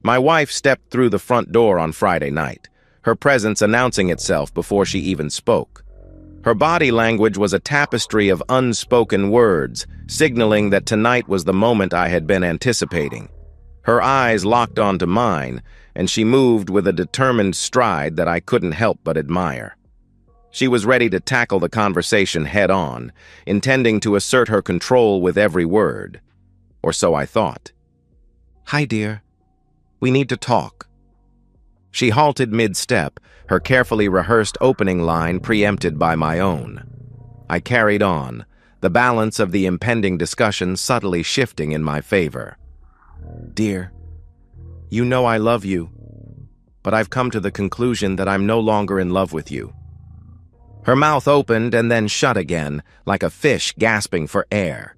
My wife stepped through the front door on Friday night, her presence announcing itself before she even spoke. Her body language was a tapestry of unspoken words, signaling that tonight was the moment I had been anticipating. Her eyes locked onto mine, and she moved with a determined stride that I couldn't help but admire. She was ready to tackle the conversation head-on, intending to assert her control with every word. Or so I thought. "Hi, dear. We need to talk." She halted mid-step, her carefully rehearsed opening line preempted by my own. I carried on, the balance of the impending discussion subtly shifting in my favor. "Dear, you know I love you, but I've come to the conclusion that I'm no longer in love with you." Her mouth opened and then shut again, like a fish gasping for air.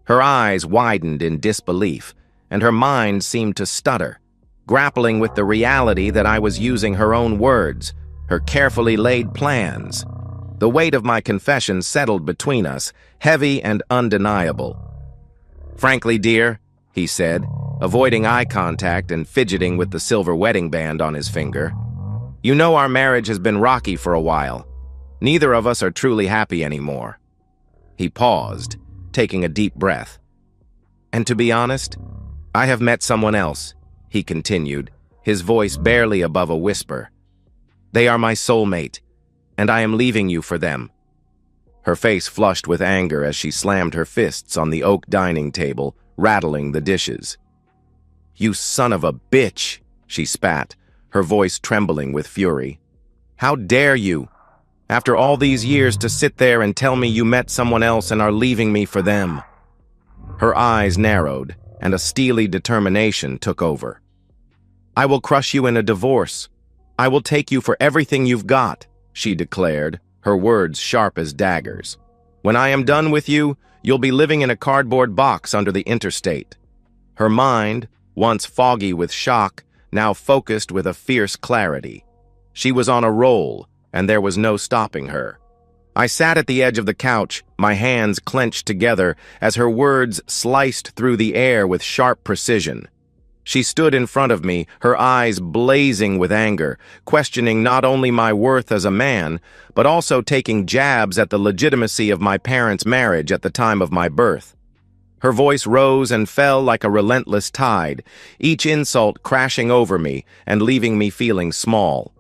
Her eyes widened in disbelief, and her mind seemed to stutter, grappling with the reality that I was using her own words, her carefully laid plans. The weight of my confession settled between us, heavy and undeniable. "Frankly, dear," he said, avoiding eye contact and fidgeting with the silver wedding band on his finger, "you know our marriage has been rocky for a while. Neither of us are truly happy anymore." He paused, taking a deep breath. "And to be honest, I have met someone else," he continued, his voice barely above a whisper. "They are my soulmate, and I am leaving you for them." Her face flushed with anger as she slammed her fists on the oak dining table, rattling the dishes. "You son of a bitch," she spat, her voice trembling with fury. "How dare you, after all these years, to sit there and tell me you met someone else and are leaving me for them?" Her eyes narrowed, and a steely determination took over. "I will crush you in a divorce. I will take you for everything you've got," she declared, her words sharp as daggers. "When I am done with you, you'll be living in a cardboard box under the interstate." Her mind, once foggy with shock, now focused with a fierce clarity. She was on a roll, and there was no stopping her. I sat at the edge of the couch, my hands clenched together as her words sliced through the air with sharp precision. She stood in front of me, her eyes blazing with anger, questioning not only my worth as a man, but also taking jabs at the legitimacy of my parents' marriage at the time of my birth. Her voice rose and fell like a relentless tide, each insult crashing over me and leaving me feeling small.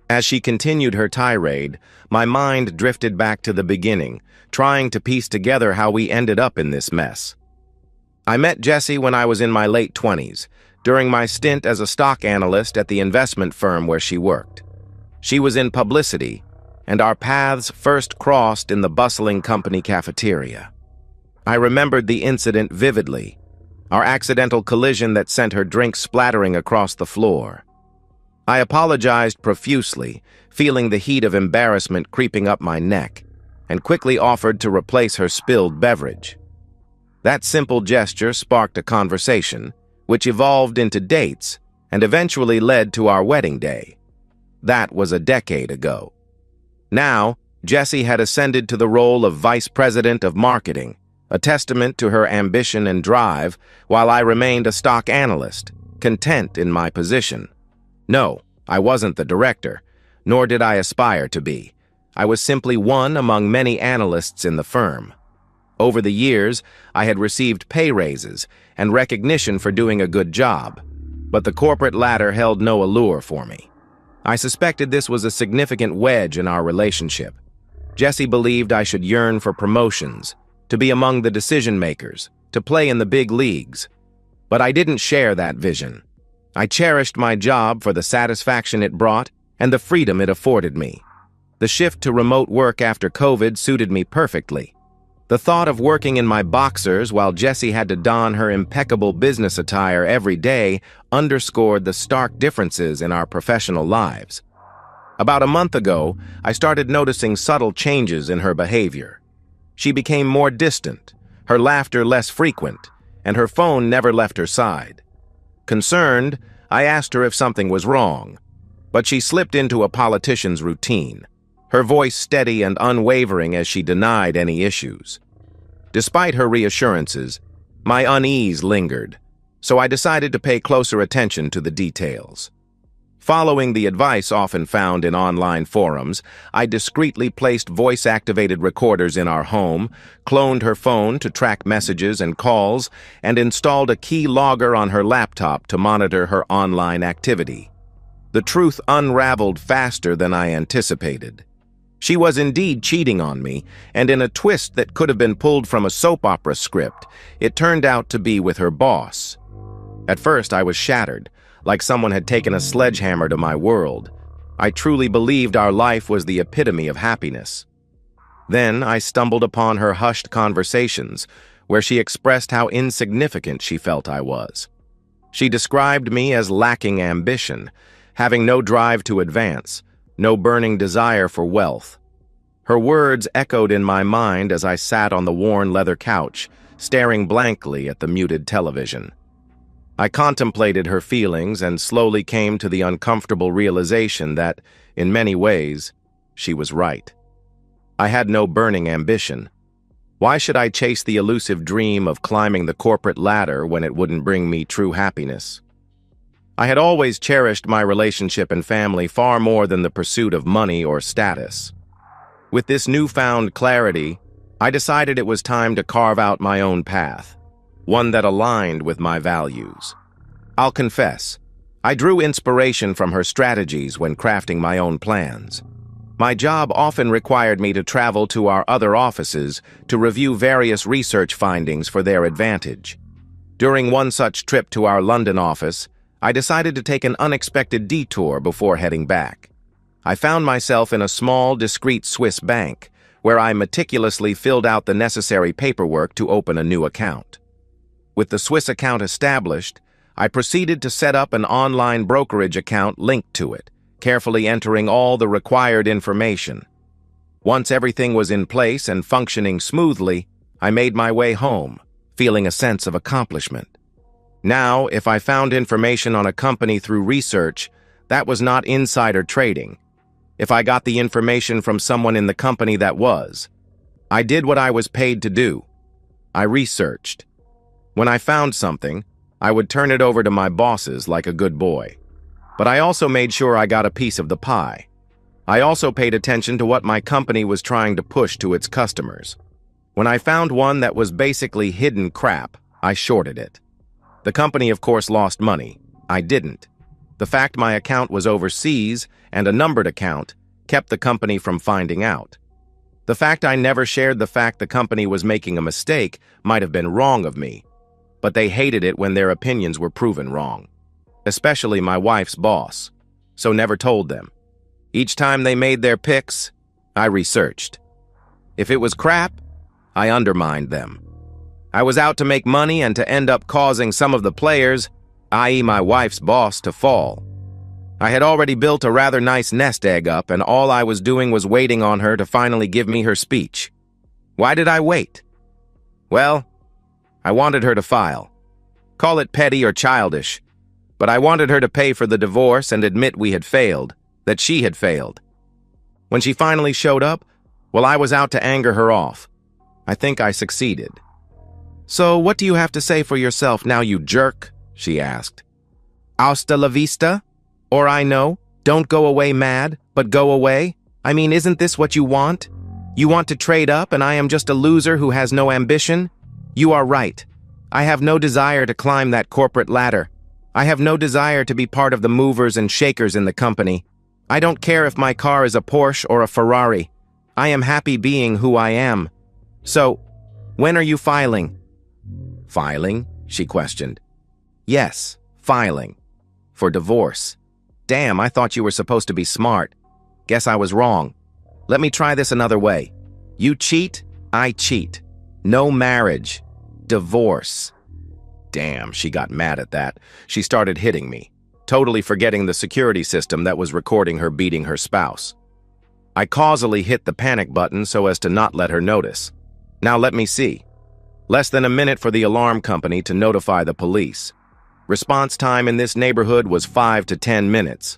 As she continued her tirade, my mind drifted back to the beginning, trying to piece together how we ended up in this mess. I met Jessie when I was in my late 20s, during my stint as a stock analyst at the investment firm where she worked. She was in publicity, and our paths first crossed in the bustling company cafeteria. I remembered the incident vividly, our accidental collision that sent her drink splattering across the floor. I apologized profusely, feeling the heat of embarrassment creeping up my neck, and quickly offered to replace her spilled beverage. That simple gesture sparked a conversation, which evolved into dates and eventually led to our wedding day. That was a decade ago. Now, Jessie had ascended to the role of Vice President of Marketing, a testament to her ambition and drive, while I remained a stock analyst, content in my position. No, I wasn't the director, nor did I aspire to be. I was simply one among many analysts in the firm. Over the years, I had received pay raises and recognition for doing a good job, but the corporate ladder held no allure for me. I suspected this was a significant wedge in our relationship. Jessie believed I should yearn for promotions, to be among the decision-makers, to play in the big leagues. But I didn't share that vision. I cherished my job for the satisfaction it brought and the freedom it afforded me. The shift to remote work after COVID suited me perfectly. The thought of working in my boxers while Jessie had to don her impeccable business attire every day underscored the stark differences in our professional lives. About a month ago, I started noticing subtle changes in her behavior. She became more distant, her laughter less frequent, and her phone never left her side. Concerned, I asked her if something was wrong, but she slipped into a politician's routine, her voice steady and unwavering as she denied any issues. Despite her reassurances, my unease lingered. so I decided to pay closer attention to the details. Following the advice often found in online forums, I discreetly placed voice-activated recorders in our home, cloned her phone to track messages and calls, and installed a key logger on her laptop to monitor her online activity. The truth unraveled faster than I anticipated. She was indeed cheating on me, and in a twist that could have been pulled from a soap opera script, it turned out to be with her boss. At first, I was shattered, like someone had taken a sledgehammer to my world. I truly believed our life was the epitome of happiness. Then I stumbled upon her hushed conversations, where she expressed how insignificant she felt I was. She described me as lacking ambition, having no drive to advance, no burning desire for wealth. Her words echoed in my mind as I sat on the worn leather couch, staring blankly at the muted television. I contemplated her feelings and slowly came to the uncomfortable realization that, in many ways, she was right. I had no burning ambition. Why should I chase the elusive dream of climbing the corporate ladder when it wouldn't bring me true happiness? I had always cherished my relationship and family far more than the pursuit of money or status. With this newfound clarity, I decided it was time to carve out my own path, one that aligned with my values. I'll confess, I drew inspiration from her strategies when crafting my own plans. My job often required me to travel to our other offices to review various research findings for their advantage. During one such trip to our London office, I decided to take an unexpected detour before heading back. I found myself in a small, discreet Swiss bank, where I meticulously filled out the necessary paperwork to open a new account. With the Swiss account established, I proceeded to set up an online brokerage account linked to it, carefully entering all the required information. Once everything was in place and functioning smoothly, I made my way home, feeling a sense of accomplishment. Now, if I found information on a company through research, that was not insider trading. If I got the information from someone in the company, that was. I did what I was paid to do. I researched. When I found something, I would turn it over to my bosses like a good boy. But I also made sure I got a piece of the pie. I also paid attention to what my company was trying to push to its customers. When I found one that was basically hidden crap, I shorted it. The company, of course, lost money. I didn't. The fact my account was overseas and a numbered account kept the company from finding out. The fact I never shared the fact the company was making a mistake might have been wrong of me, but they hated it when their opinions were proven wrong. Especially my wife's boss, so never told them. Each time they made their picks, I researched. If it was crap, I undermined them. I was out to make money and to end up causing some of the players, i.e. my wife's boss, to fall. I had already built a rather nice nest egg up, and all I was doing was waiting on her to finally give me her speech. Why did I wait? Well, I wanted her to file. Call it petty or childish, but I wanted her to pay for the divorce and admit we had failed, that she had failed. When she finally showed up, well, I was out to anger her off. I think I succeeded. "So what do you have to say for yourself now, you jerk?" she asked. "Hasta la vista? Or I know, don't go away mad, but go away? I mean, isn't this what you want? You want to trade up and I am just a loser who has no ambition? You are right. I have no desire to climb that corporate ladder. I have no desire to be part of the movers and shakers in the company. I don't care if my car is a Porsche or a Ferrari. I am happy being who I am. So, when are you filing?" "Filing?" she questioned. "Yes, filing. For divorce. Damn, I thought you were supposed to be smart. Guess I was wrong. Let me try this another way. You cheat, I cheat. No marriage. Divorce." Damn, she got mad at that. She started hitting me, totally forgetting the security system that was recording her beating her spouse. I causally hit the panic button so as to not let her notice. Now let me see. Less than a minute for the alarm company to notify the police. Response time in this neighborhood was 5 to 10 minutes.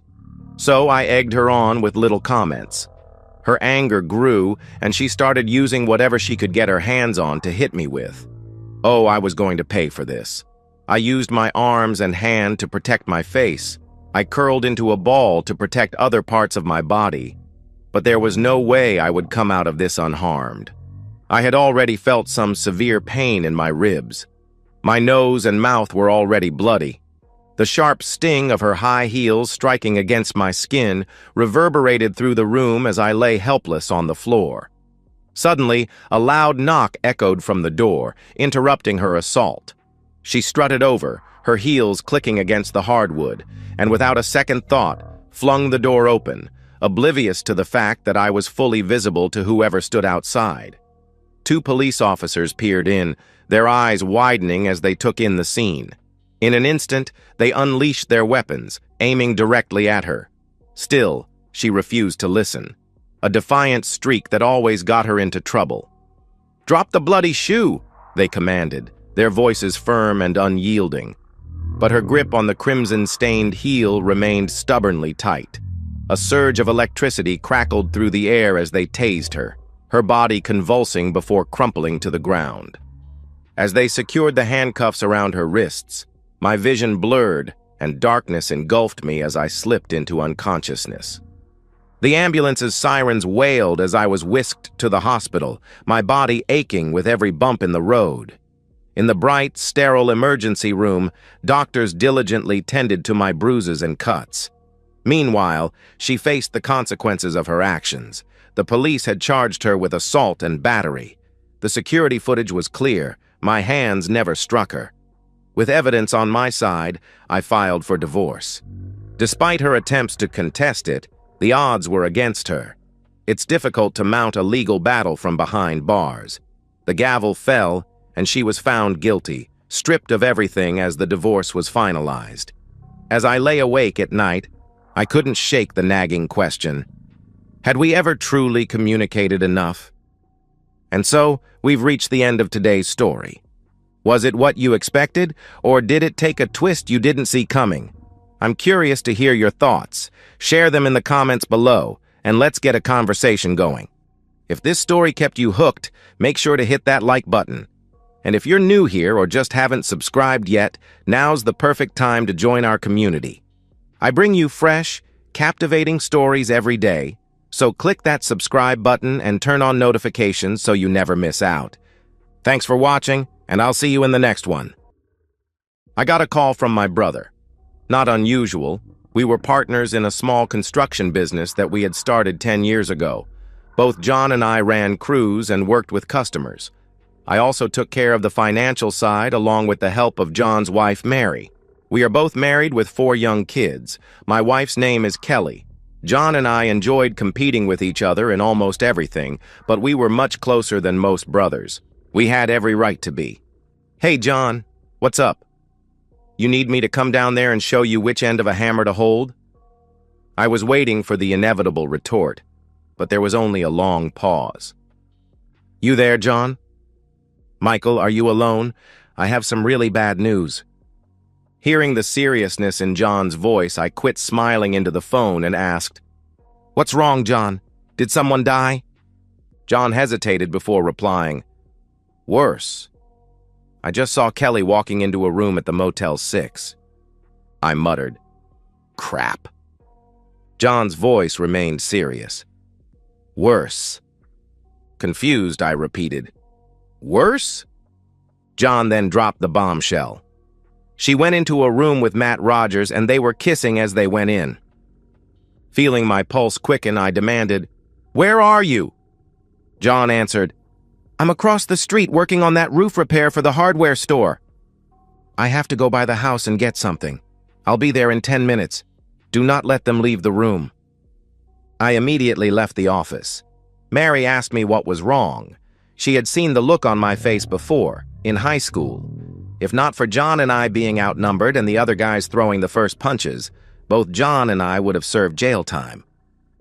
So I egged her on with little comments. Her anger grew, and she started using whatever she could get her hands on to hit me with. Oh, I was going to pay for this. I used my arms and hand to protect my face. I curled into a ball to protect other parts of my body. But there was no way I would come out of this unharmed. I had already felt some severe pain in my ribs. My nose and mouth were already bloody. The sharp sting of her high heels striking against my skin reverberated through the room as I lay helpless on the floor. Suddenly, a loud knock echoed from the door, interrupting her assault. She strutted over, her heels clicking against the hardwood, and without a second thought, flung the door open, oblivious to the fact that I was fully visible to whoever stood outside. 2 police officers peered in, their eyes widening as they took in the scene. In an instant, they unleashed their weapons, aiming directly at her. Still, she refused to listen, a defiant streak that always got her into trouble. "Drop the bloody shoe," they commanded, their voices firm and unyielding. But her grip on the crimson-stained heel remained stubbornly tight. A surge of electricity crackled through the air as they tased her body convulsing before crumpling to the ground. As they secured the handcuffs around her wrists, my vision blurred and darkness engulfed me as I slipped into unconsciousness. The ambulance's sirens wailed as I was whisked to the hospital, my body aching with every bump in the road. In the bright, sterile emergency room, doctors diligently tended to my bruises and cuts. Meanwhile, she faced the consequences of her actions. The police had charged her with assault and battery. The security footage was clear. My hands never struck her. With evidence on my side, I filed for divorce. Despite her attempts to contest it, the odds were against her. It's difficult to mount a legal battle from behind bars. The gavel fell, and she was found guilty, stripped of everything as the divorce was finalized. As I lay awake at night, I couldn't shake the nagging question: had we ever truly communicated enough? And so, we've reached the end of today's story. Was it what you expected, or did it take a twist you didn't see coming? I'm curious to hear your thoughts. Share them in the comments below, and let's get a conversation going. If this story kept you hooked, make sure to hit that like button. And if you're new here or just haven't subscribed yet, now's the perfect time to join our community. I bring you fresh, captivating stories every day, so click that subscribe button and turn on notifications so you never miss out. Thanks for watching, and I'll see you in the next one. I got a call from my brother. Not unusual. We were partners in a small construction business that we had started 10 years ago. Both John and I ran crews and worked with customers. I also took care of the financial side along with the help of John's wife, Mary. We are both married with 4 young kids. My wife's name is Kelly. John and I enjoyed competing with each other in almost everything, but we were much closer than most brothers. We had every right to be. "Hey, John, what's up? You need me to come down there and show you which end of a hammer to hold?" I was waiting for the inevitable retort, but there was only a long pause. "You there, John? Michael, are you alone? I have some really bad news." Hearing the seriousness in John's voice, I quit smiling into the phone and asked, "What's wrong, John? Did someone die?" John hesitated before replying, "Worse. I just saw Kelly walking into a room at the Motel 6. I muttered, "Crap." John's voice remained serious. "Worse." Confused, I repeated, "Worse?" John then dropped the bombshell. "She went into a room with Matt Rogers and they were kissing as they went in." Feeling my pulse quicken, I demanded, "Where are you?" John answered, "I'm across the street working on that roof repair for the hardware store. I have to go by the house and get something. I'll be there in 10 minutes. Do not let them leave the room." I immediately left the office. Mary asked me what was wrong. She had seen the look on my face before, in high school. If not for John and I being outnumbered and the other guys throwing the first punches, both John and I would have served jail time.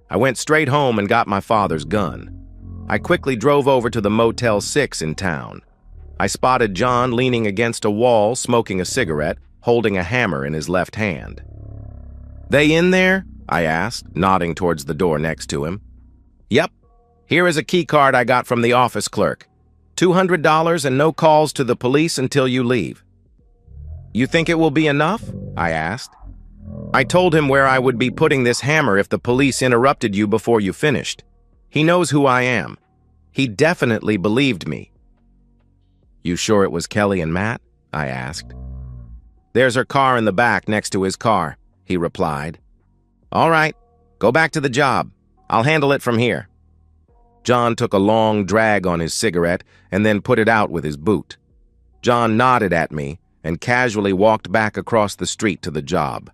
I went straight home and got my father's gun. I quickly drove over to the Motel 6 in town. I spotted John leaning against a wall, smoking a cigarette, holding a hammer in his left hand. "They in there?" I asked, nodding towards the door next to him. "Yep. Here is a key card I got from the office clerk. $200 and no calls to the police until you leave." You think it will be enough? I asked. I told him where I would be putting this hammer if the police interrupted you before you finished. He knows who I am. He definitely believed me. You sure it was Kelly and Matt? I asked. There's her car in the back next to his car, he replied. All right, go back to the job. I'll handle it from here. John took a long drag on his cigarette and then put it out with his boot. John nodded at me and casually walked back across the street to the job.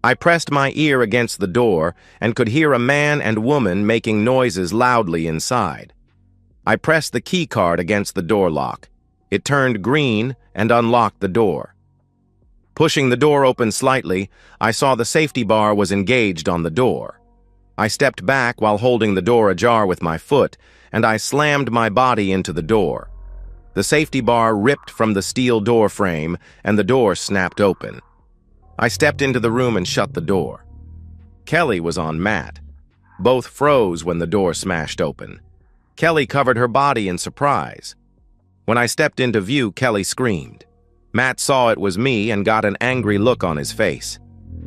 I pressed my ear against the door and could hear a man and woman making noises loudly inside. I pressed the key card against the door lock. It turned green and unlocked the door. Pushing the door open slightly, I saw the safety bar was engaged on the door. I stepped back while holding the door ajar with my foot, and I slammed my body into the door. The safety bar ripped from the steel door frame, and the door snapped open. I stepped into the room and shut the door. Kelly was on Matt. Both froze when the door smashed open. Kelly covered her body in surprise. When I stepped into view, Kelly screamed. Matt saw it was me and got an angry look on his face.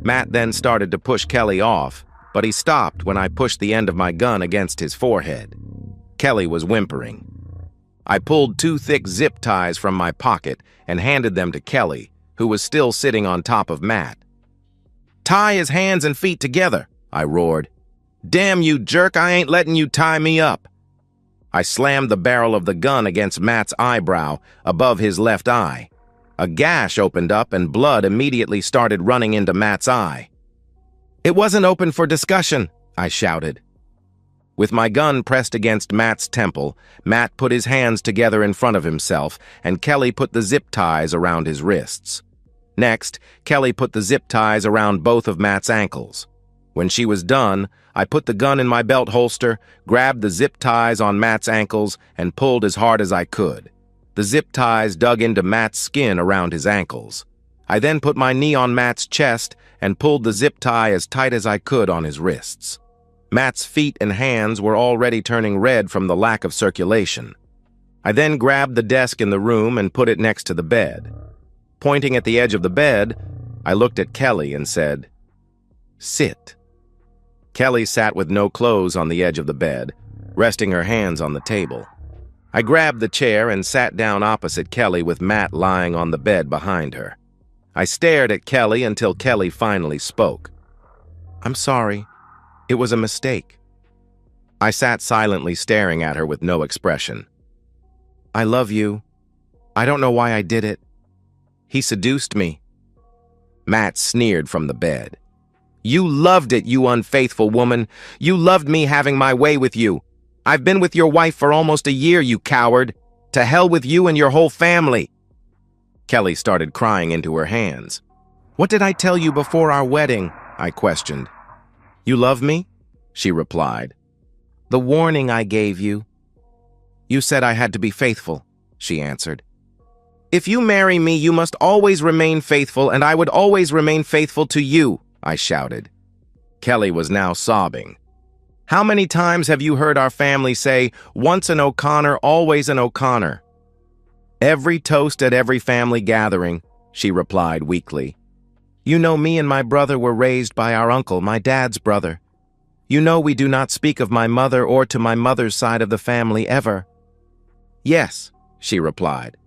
Matt then started to push Kelly off, but he stopped when I pushed the end of my gun against his forehead. Kelly was whimpering. I pulled 2 thick zip ties from my pocket and handed them to Kelly, who was still sitting on top of Matt. Tie his hands and feet together, I roared. Damn you jerk, I ain't letting you tie me up. I slammed the barrel of the gun against Matt's eyebrow, above his left eye. A gash opened up and blood immediately started running into Matt's eye. It wasn't open for discussion, I shouted. With my gun pressed against Matt's temple, Matt put his hands together in front of himself, and Kelly put the zip ties around his wrists. Next, Kelly put the zip ties around both of Matt's ankles. When she was done, I put the gun in my belt holster, grabbed the zip ties on Matt's ankles, and pulled as hard as I could. The zip ties dug into Matt's skin around his ankles. I then put my knee on Matt's chest and pulled the zip tie as tight as I could on his wrists. Matt's feet and hands were already turning red from the lack of circulation. I then grabbed the desk in the room and put it next to the bed. Pointing at the edge of the bed, I looked at Kelly and said, "Sit." Kelly sat with no clothes on the edge of the bed, resting her hands on the table. I grabbed the chair and sat down opposite Kelly with Matt lying on the bed behind her. I stared at Kelly until Kelly finally spoke. "I'm sorry. It was a mistake." I sat silently staring at her with no expression. "I love you. I don't know why I did it. He seduced me." Matt sneered from the bed. "You loved it, you unfaithful woman. You loved me having my way with you. I've been with your wife for almost a year, you coward. To hell with you and your whole family." Kelly started crying into her hands. "What did I tell you before our wedding?" I questioned. "You love me?" she replied. "The warning I gave you." "You said I had to be faithful," she answered. "If you marry me, you must always remain faithful, and I would always remain faithful to you," I shouted. Kelly was now sobbing. "How many times have you heard our family say, 'Once an O'Connor, always an O'Connor'?" "Every toast at every family gathering," she replied weakly. "You know me and my brother were raised by our uncle, my dad's brother. You know we do not speak of my mother or to my mother's side of the family ever." "Yes," she replied.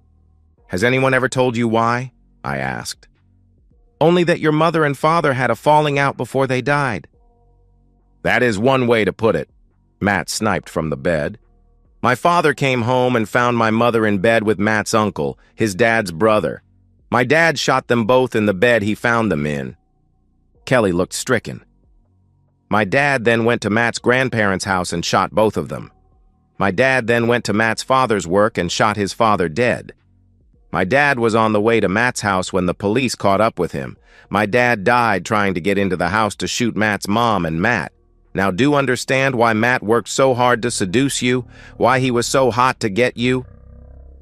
"Has anyone ever told you why?" I asked. "Only that your mother and father had a falling out before they died." "That is one way to put it," Matt sniped from the bed. "My father came home and found my mother in bed with Matt's uncle, his dad's brother. My dad shot them both in the bed he found them in." Kelly looked stricken. "My dad then went to Matt's grandparents' house and shot both of them. My dad then went to Matt's father's work and shot his father dead. My dad was on the way to Matt's house when the police caught up with him. My dad died trying to get into the house to shoot Matt's mom and Matt. Now do understand why Matt worked so hard to seduce you? Why he was so hot to get you?"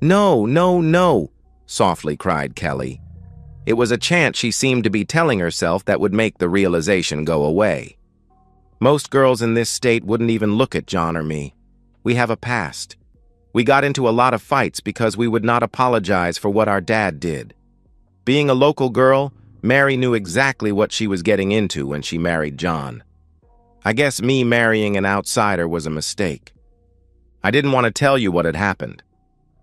"No, no, no," softly cried Kelly. It was a chant she seemed to be telling herself that would make the realization go away. "Most girls in this state wouldn't even look at John or me. We have a past. We got into a lot of fights because we would not apologize for what our dad did. Being a local girl, Mary knew exactly what she was getting into when she married John. I guess me marrying an outsider was a mistake. I didn't want to tell you what had happened.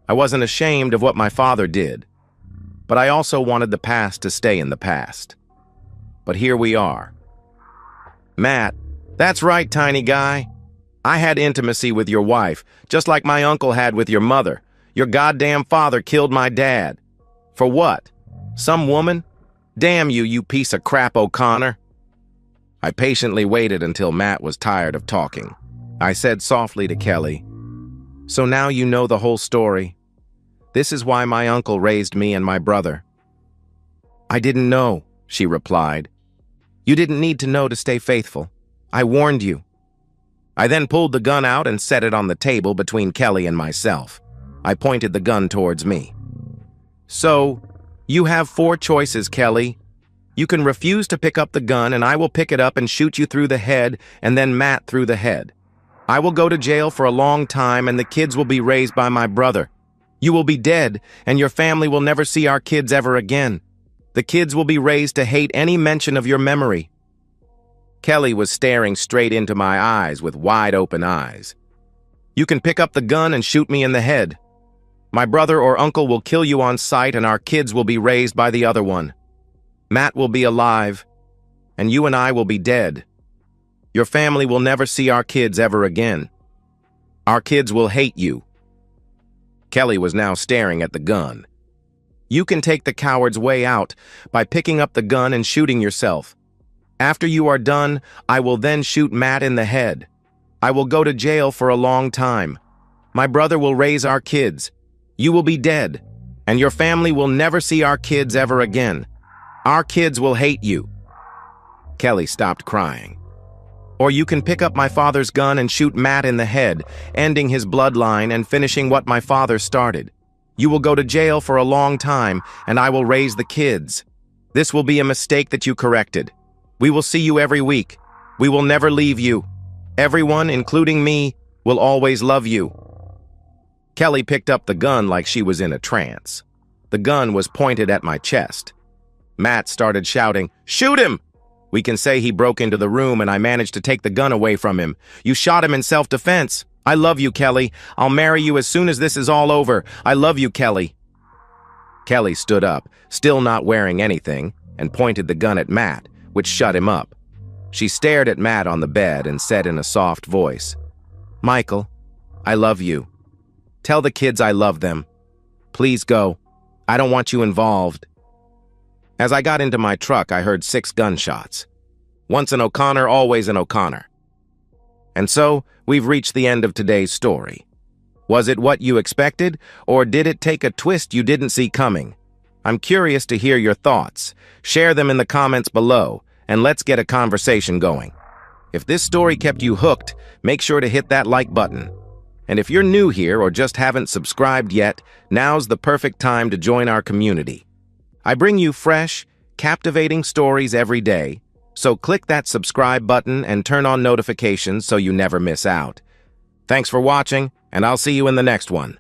I wasn't ashamed of what my father did, but I also wanted the past to stay in the past. But here we are. Matt, that's right, tiny guy. I had intimacy with your wife, just like my uncle had with your mother. Your goddamn father killed my dad. For what? Some woman? Damn you, you piece of crap, O'Connor. I patiently waited until Matt was tired of talking. I said softly to Kelly, "So now you know the whole story. This is why my uncle raised me and my brother." "I didn't know," she replied. "You didn't need to know to stay faithful. I warned you." I then pulled the gun out and set it on the table between Kelly and myself. I pointed the gun towards me. "So, you have 4 choices, Kelly. You can refuse to pick up the gun and I will pick it up and shoot you through the head and then Matt through the head. I will go to jail for a long time and the kids will be raised by my brother. You will be dead and your family will never see our kids ever again. The kids will be raised to hate any mention of your memory." Kelly was staring straight into my eyes with wide open eyes. "You can pick up the gun and shoot me in the head. My brother or uncle will kill you on sight and our kids will be raised by the other one. Matt will be alive, and you and I will be dead. Your family will never see our kids ever again. Our kids will hate you." Kelly was now staring at the gun. "You can take the coward's way out by picking up the gun and shooting yourself. After you are done, I will then shoot Matt in the head. I will go to jail for a long time. My brother will raise our kids. You will be dead, and your family will never see our kids ever again. Our kids will hate you." Kelly stopped crying. "Or you can pick up my father's gun and shoot Matt in the head, ending his bloodline and finishing what my father started. You will go to jail for a long time, and I will raise the kids. This will be a mistake that you corrected. We will see you every week. We will never leave you. Everyone, including me, will always love you." Kelly picked up the gun like she was in a trance. The gun was pointed at my chest. Matt started shouting, "Shoot him!" We can say he broke into the room and I managed to take the gun away from him. "You shot him in self-defense. I love you, Kelly. I'll marry you as soon as this is all over. I love you, Kelly." Kelly stood up, still not wearing anything, and pointed the gun at Matt, which shut him up. She stared at Matt on the bed and said in a soft voice, "Michael, I love you. Tell the kids I love them. Please go. I don't want you involved." As I got into my truck, I heard 6 gunshots. Once an O'Connor, always an O'Connor. And so, we've reached the end of today's story. Was it what you expected, or did it take a twist you didn't see coming? I'm curious to hear your thoughts. Share them in the comments below, and let's get a conversation going. If this story kept you hooked, make sure to hit that like button. And if you're new here or just haven't subscribed yet, now's the perfect time to join our community. I bring you fresh, captivating stories every day, so click that subscribe button and turn on notifications so you never miss out. Thanks for watching, and I'll see you in the next one.